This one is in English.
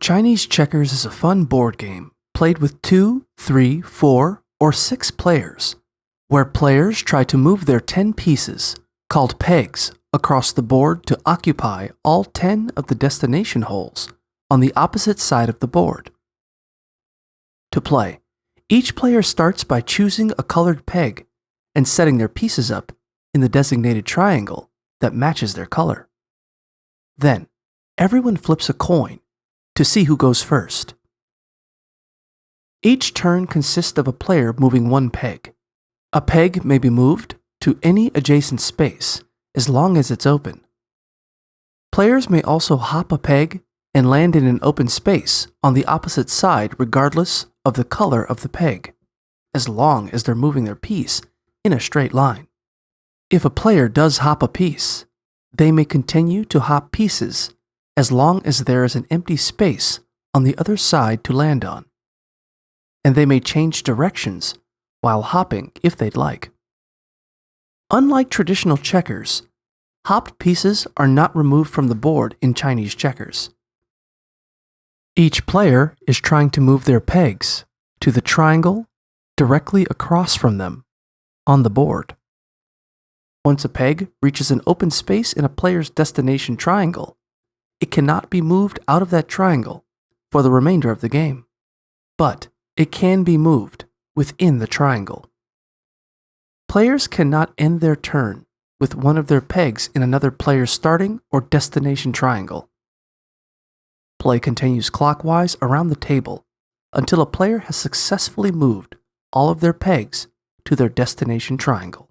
Chinese checkers is a fun board game played with 2, 3, 4, or 6 players, where players try to move their 10 pieces, called pegs, across the board to occupy all 10 of the destination holes on the opposite side of the board. To play, each player starts by choosing a colored peg and setting their pieces up in the designated triangle that matches their color. Then, everyone flips a coin to see who goes first. Each turn consists of a player moving one peg. A peg may be moved to any adjacent space as long as it's open. Players may also hop a peg and land in an open space on the opposite side regardless of the color of the peg, as long as they're moving their piece in a straight line. If a player does hop a piece, they may continue to hop pieces as long as there is an empty space on the other side to land on. And they may change directions while hopping if they'd like. Unlike traditional checkers, hopped pieces are not removed from the board in Chinese checkers. Each player is trying to move their pegs to the triangle directly across from them on the board. Once a peg reaches an open space in a player's destination triangle, it cannot be moved out of that triangle for the remainder of the game, but it can be moved within the triangle. Players cannot end their turn with one of their pegs in another player's starting or destination triangle. Play continues clockwise around the table until a player has successfully moved all of their pegs to their destination triangle.